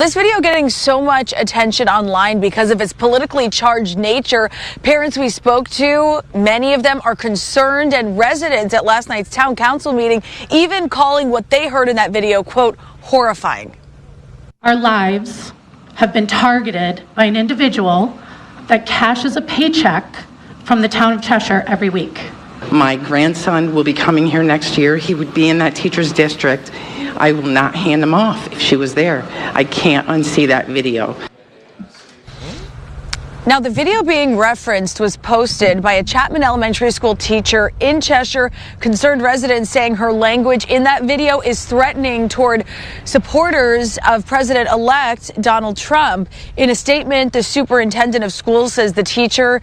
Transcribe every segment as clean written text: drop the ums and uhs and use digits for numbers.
This video getting so much attention online because of its politically charged nature. Parents we spoke to, many of them are concerned, and residents at last night's town council meeting even calling what they heard in that video, quote, horrifying. Our lives have been targeted by an individual that cashes a paycheck from the town of Cheshire every week. My grandson will be coming here next year. He would be in that teacher's district. I will not hand him off if she was there. I can't unsee that video. Now, the video being referenced was posted by a Chapman Elementary School teacher in Cheshire. Concerned residents saying her language in that video is threatening toward supporters of President-elect Donald Trump. In a statement, the superintendent of schools says the teacher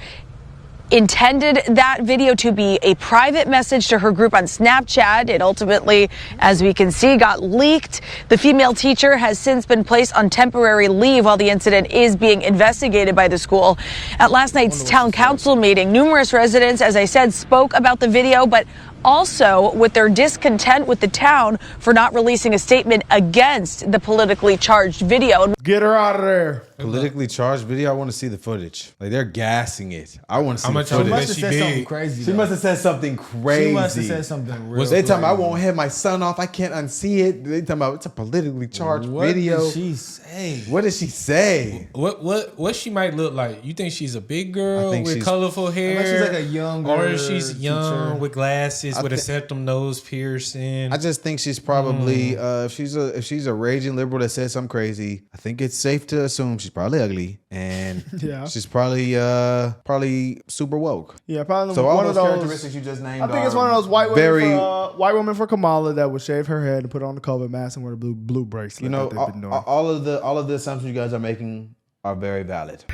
intended that video to be a private message to her group on Snapchat. It ultimately, as we can see, got leaked. The female teacher has since been placed on temporary leave while the incident is being investigated by the school. At last night's town council meeting, numerous residents, as I said, spoke about the video, but also with their discontent with the town for not releasing a statement against the politically charged video. Get her out of there. Politically charged video. I want to see the footage. Like, they're gassing it. I want to see How the much footage. she must have said something crazy. She must have said something crazy. She must have said something real They talking about, I crazy. won't have my son off. I can't unsee it. They talking about it's a politically charged video. What did she say? What did she say? What she might look like? You think she's a big girl think with she's- colorful hair? She's like a younger or she's young teacher. with glasses with a thi- septum nose piercing. I just think she's probably if she's a raging liberal that says something crazy, I think it's safe to assume she's probably ugly and Yeah. she's probably super woke. Yeah, probably So all one of those those characteristics you just named. I think it's are one of those white women, very, white women for Kamala that would shave her head and put on the COVID mask and wear the blue bracelet. you know, that they've been doing. all of the assumptions you guys are making are very valid.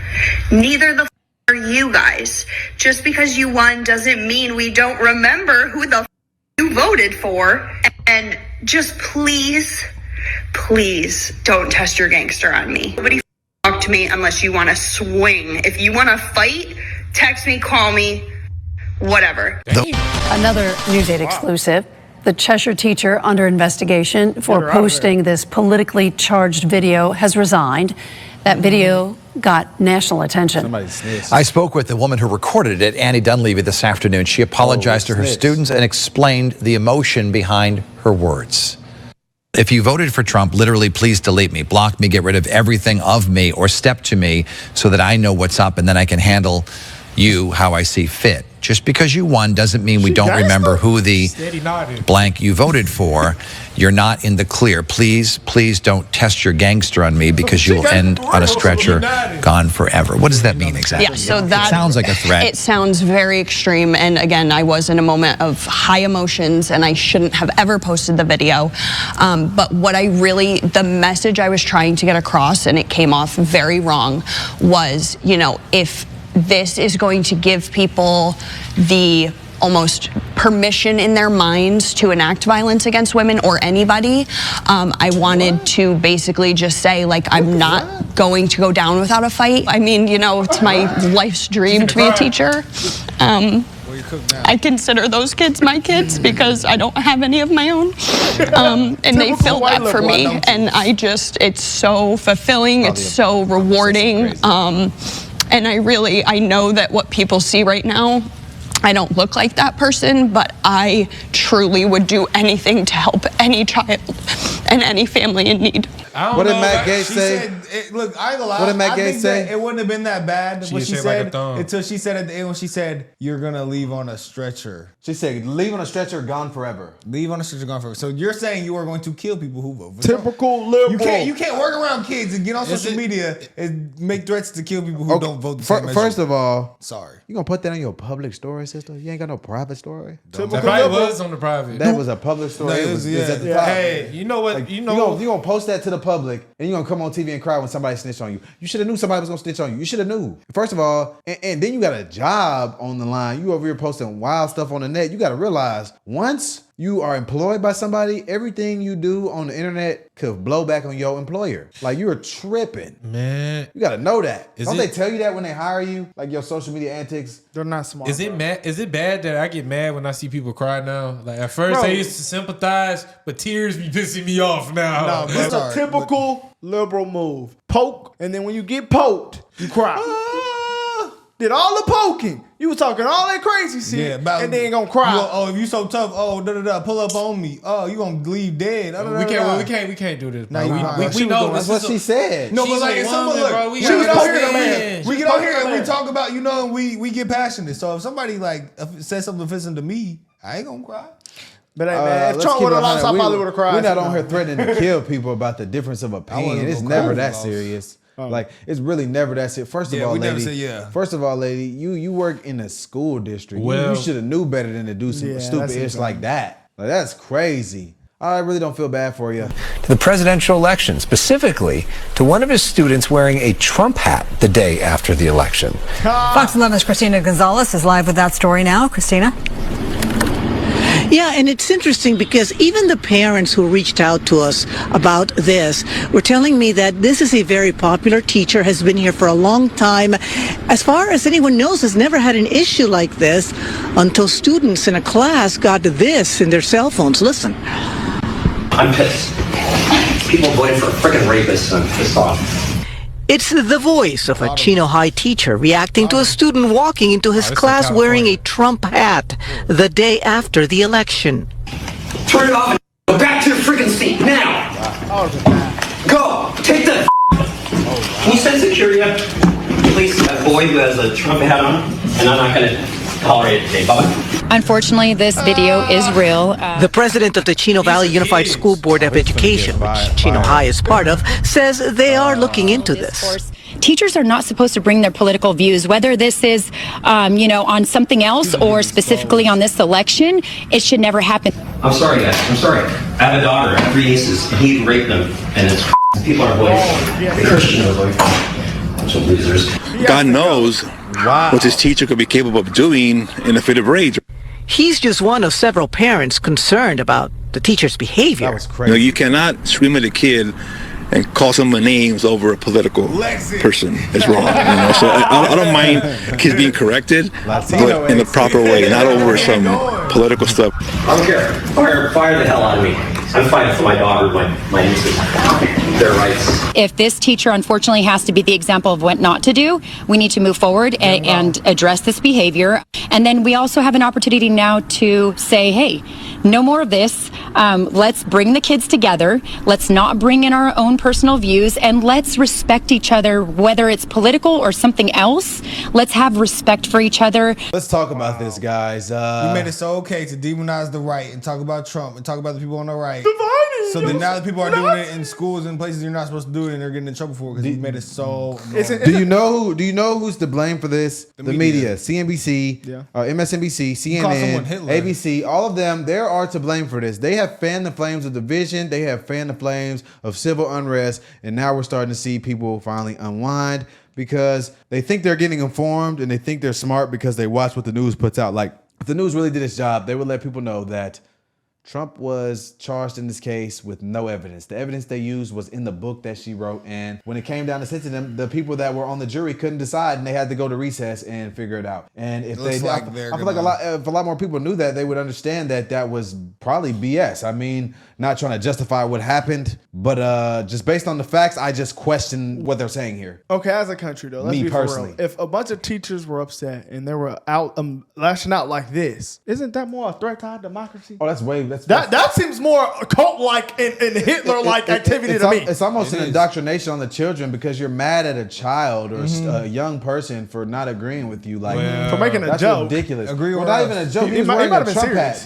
Neither the are you guys. Just because you won doesn't mean we don't remember who the you voted for. And just please don't test your gangster on me. Nobody talk to me unless you want to swing. If you want to fight, text me, call me, whatever. Another News 8 exclusive. The Cheshire teacher under investigation for posting this politically charged video has resigned. That video got national attention. Somebody snitched. I spoke with the woman who recorded it, Annie Dunleavy, this afternoon. She apologized to her snitch. students and explained the emotion behind her words. If you voted for Trump, literally, please delete me, block me, get rid of everything of me, or step to me so that I know what's up and then I can handle you how I see fit. Just because you won doesn't mean we don't remember who the blank you voted for. You're not in the clear. Please don't test your gangster on me because you will end on a stretcher, gone forever. What does that mean exactly? Yeah, so that it sounds like a threat. It sounds very extreme. And again, I was in a moment of high emotions and I shouldn't have ever posted the video. But what the message I was trying to get across, and it came off very wrong, was, if this is going to give people the almost permission in their minds to enact violence against women or anybody, I wanted to basically just say, I'm not going to go down without a fight. I mean, it's my life's dream to be a teacher. I consider those kids my kids because I don't have any of my own. And they fill that for me. And it's so fulfilling. It's so rewarding. And I know that what people see right now, I don't look like that person, but I truly would do anything to help any child and any family in need. What did Matt Gaetz say? Look, I ain't gonna lie. What did Matt I Gaetz think say? that it wouldn't have been that bad what she shaped like a said thumb. until she said at the end when she said, "You're gonna leave on a stretcher." She said, "Leave on a stretcher, gone forever." Leave on a stretcher, gone forever. So you're saying you are going to kill people who vote for Trump. Typical liberal. You can't work around kids and get on social media and make threats to kill people who don't vote the same as First you. of all, Sorry. you gonna put that on your public story, sister? You ain't got no private story. That probably was on the private. That was a public story. No, It was at the top. Hey, you know what? Like, you gonna post that to the public and you gonna come on TV and cry when somebody snitched on you. You should have knew somebody was gonna snitch on you. You should have knew. First of all, and then you got a job on the line. You over here posting wild stuff on the net. You gotta realize once you are employed by somebody, everything you do on the internet could blow back on your employer. Like, you're tripping. Man. You gotta know that. Don't they tell you that when they hire you? Like your social media antics? They're not smart. Is it bad that I get mad when I see people cry now? Like, at first I used to sympathize, but tears be pissing me off now. No, but it's a typical liberal move. Poke, and then when you get poked, you cry. Did all the poking. You was talking all that crazy shit, and then gonna cry. If you so tough, pull up on me. Oh, you gonna leave dead. We can't do this, bro. We know that's what she said. No, but like it's someone, look, we get on here and we talk about, and we get passionate. So if somebody like says something offensive to me, I ain't gonna cry. But hey, man, if Trump would have lost, I probably would have cried. We're not on here threatening to kill people about the difference of opinion. It's never that serious. Like, it's really never that serious. First of all, lady, you work in a school district. You should have knew better than to do some stupid ish like that. Like, that's crazy. I really don't feel bad for you. To the presidential election, specifically to one of his students wearing a Trump hat the day after the election. Fox 11's Christina Gonzalez is live with that story now. Christina? Yeah, and it's interesting because even the parents who reached out to us about this were telling me that this is a very popular teacher, has been here for a long time. As far as anyone knows, has never had an issue like this until students in a class got this in their cell phones. Listen. I'm pissed. People voted for a freaking rapist, and I'm pissed off. It's the voice of a Chino High teacher reacting to a student walking into his class wearing a Trump hat the day after the election. Turn it off and go back to your freaking seat now. Go. Take the. Can you send security up? Please, a boy who has a Trump hat on, and I'm not going to tolerate it today. Bye-bye. Unfortunately, this video is real. The president of the Chino Valley Unified School Board of Education, which Chino High is part of, says they are looking into this. Teachers are not supposed to bring their political views, whether this is, on something else or specifically on this election. It should never happen. I'm sorry, guys. I'm sorry. I have a daughter, I have 3 nieces, and he raped them, and it's people are voting. The Christians are voting. Bunch of losers. God knows what this teacher could be capable of doing in a fit of rage. He's just one of several parents concerned about the teacher's behavior. That was crazy. You cannot scream at a kid and call someone names over a political person. It's wrong. So I don't mind kids being corrected, but in the proper way, not over some political stuff. I don't care. Fire the hell out of me. I'm fighting for my daughter, my nieces, their rights. If this teacher unfortunately has to be the example of what not to do, we need to move forward and address this behavior. And then we also have an opportunity now to say, hey, no more of this. Let's bring the kids together. Let's not bring in our own personal views, and let's respect each other, whether it's political or something else. Let's have respect for each other. Let's talk about this, guys. You made it so okay to demonize the right and talk about Trump and talk about the people on the right. So then now that people are doing it in schools and places you're not supposed to do it, and they're getting in trouble for it because you made it so. Do you know who's to blame for this? The media. CNBC, MSNBC, CNN, ABC, all of them. They are to blame for this. They have fanned the flames of division. They have fanned the flames of civil unrest, and now we're starting to see people finally unwind because they think they're getting informed and they think they're smart because they watch what the news puts out. Like, if the news really did its job, they would let people know that Trump was charged in this case with no evidence. The evidence they used was in the book that she wrote, and when it came down to sentencing them, the people that were on the jury couldn't decide, and they had to go to recess and figure it out. And if I feel like if a lot more people knew that, they would understand that that was probably BS. I mean, not trying to justify what happened, but just based on the facts, I just question what they're saying here. Okay, as a country though, let's be personally, for real. If a bunch of teachers were upset and they were out lashing out like this, isn't that more a threat to our democracy? Oh, that's way. That seems more cult-like and Hitler-like activity to me. It's almost an indoctrination on the children because you're mad at a child or a young person for not agreeing with you, like for making a joke. That's ridiculous. Well, not even a joke. He was wearing a Trump hat.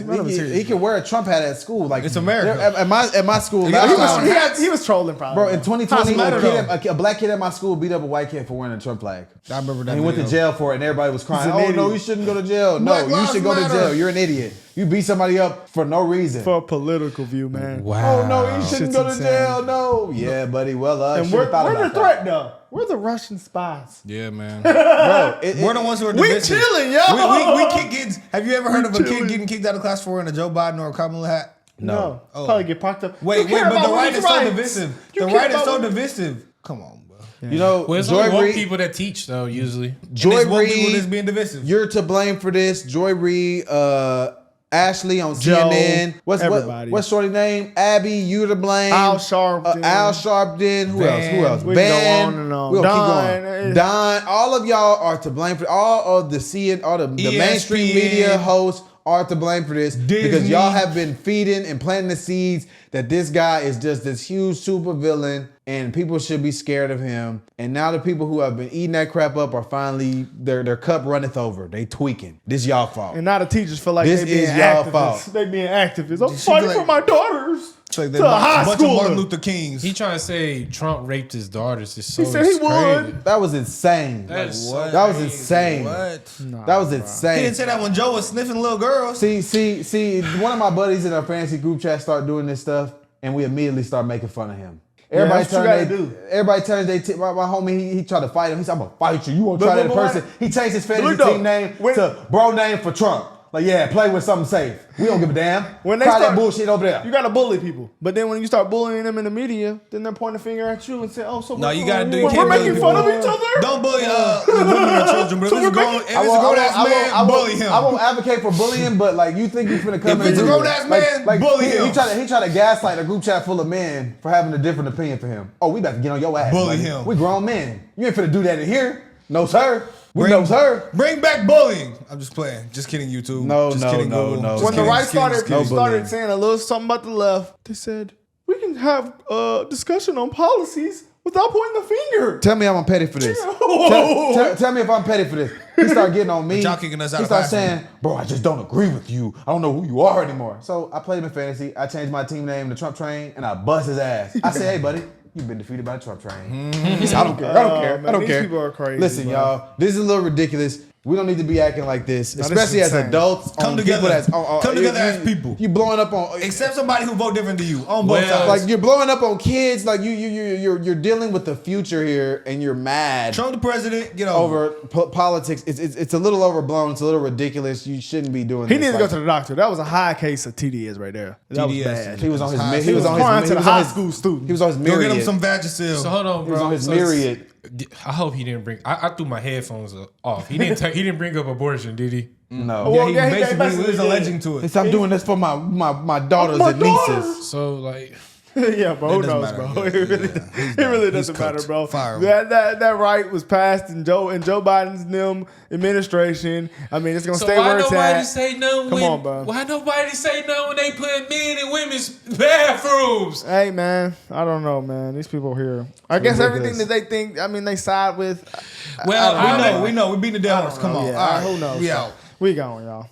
He can wear a Trump hat at school. Like, it's America. At my school, he was trolling probably. Bro, in 2020, a black kid at my school beat up a white kid for wearing a Trump flag. I remember that. And he went to jail for it, and everybody was crying. Oh no, you shouldn't go to jail. No, you should go to jail. You're an idiot. You beat somebody up for no reason. For a political view, man. Wow. Oh no, he shouldn't go to insane. jail. No. Yeah, buddy. Well, And where's where's the threat though? We're the Russian spies. Yeah, man. Bro, We're the ones who are We divisive. chilling, yo. We kick kids. Have you ever heard of a kid getting kicked out of class for wearing a Joe Biden or a Kamala hat? No. Oh. Probably get parked up. Wait, You care but the about right women's is so rights. divisive. You The care right is about so women- divisive. Come on, bro. You know, Well, it's Joy only woke Reid, people that teach, though, usually. Joy And it's woke people Reid, that's being divisive. you're to blame for this. Joy Reid, Ashley on Joe, CNN. everybody. What's shorty name? Abby, you to blame. Al Sharpton. Al Sharpton. Who else? We can Ben. go on and on. We'll keep Don. going. Don. All of y'all are to blame for all of the mainstream ESPN. media hosts are to blame for this because Disney. y'all have been feeding and planting the seeds that this guy is just this huge super villain and people should be scared of him. And now the people who have been eating that crap up are finally their cup runneth over. They tweaking. This y'all fault. And now the teachers feel like This they being is y'all activists. fault. They being activists. I'm She fighting like- for my daughters. It's like To a high bunch of schooler. Martin Luther Kings. He trying to say Trump raped his daughters. It's so He said he it's crazy. would. That was insane. That is What? so That was crazy. insane. What? That was He insane. didn't say that when Joe was sniffing little girls. See, one of my buddies in our fantasy group chat started doing this stuff, and we immediately start making fun of him. Everybody that's what you gotta do. Everybody turns their my homie. He tried to fight him. He said, "I'm gonna fight you. You won't try But- that but person." He changed his fantasy Look, though, team name when- to bro name for Trump. Like, yeah, play with something safe. We don't give a damn. When they Try start that bullshit over there. You gotta bully people, but then when you start bullying them in the media, then they're pointing a finger at you and say, "Oh, so No, you gotta do. You we're can't bully making fun of people. each other." Don't bully women or children. But if it's a grown, if it's a grown ass man, bully him. I won't advocate for bullying, but like you think you're finna come If in it's a and- grown-ass man, bully him. He tried to gaslight a group chat full of men for having a different opinion for him. Oh, we about to get on your ass. Bully buddy. him. We grown men. You ain't finna do that in here. No, sir. We know, sir. Bring back bullying. I'm just playing. Just kidding, YouTube. No, just no, kidding, no, Google. no. Just When the kidding, right just kidding, started just kidding. started saying a little something about the left, they said we can have a discussion on policies without pointing the finger. Tell me I'm petty for this. Tell me if I'm petty for this. He started getting on me. But y'all kicking us out He of started classroom. saying, "Bro, I just don't agree with you. I don't know who you are anymore." So I played him in fantasy. I changed my team name to Trump Train, and I bust his ass. I said, "Hey, buddy, you've been defeated by the Trump Train." He said, "I don't care. I don't care. man, I don't these care." people are crazy, Listen, bro. y'all, this is a little ridiculous. We don't need to be acting like this, this especially is as insane. adults. Come on together. people that's- Come together you- as people. You blowing up on Except somebody who vote different than you on both Well, sides. like you're blowing up on kids. Like you're dealing with the future here, and you're mad Trump the president, get over. over politics. It's a little overblown. It's a little ridiculous. You shouldn't be doing. He this. needs to Like, go to the doctor. That was a high case of TDS right there. That was TDS. bad. He was on his. High- He was on Crying his. to He the was on high his school student. He was on his Go myriad. get him some Vagisil. So hold on, bro. He was on his So myriad. I hope he didn't bring. I threw my headphones off. He didn't. He didn't bring up abortion, did he? No. Yeah, he yeah, he basically was did. alleging to He it. said, I'm doing this for my daughters My and nieces. daughters. So like, Yeah, bro. Who It doesn't knows, matter. bro? Yeah, It really He's doesn't matter, cooked. bro. Fire him. That right was passed in Joe Biden's administration. I mean, it's gonna so stay why where it's nobody at. say no? Come when, on, bro. Why nobody say no when they put men in women's bathrooms? Hey, man, I don't know, man. These people here. I guess ridiculous. everything that they think, I mean, they side with. Well, I don't know. We know. We beat the dead horse. Come on. Yeah, All right. who knows? We out. We going, y'all.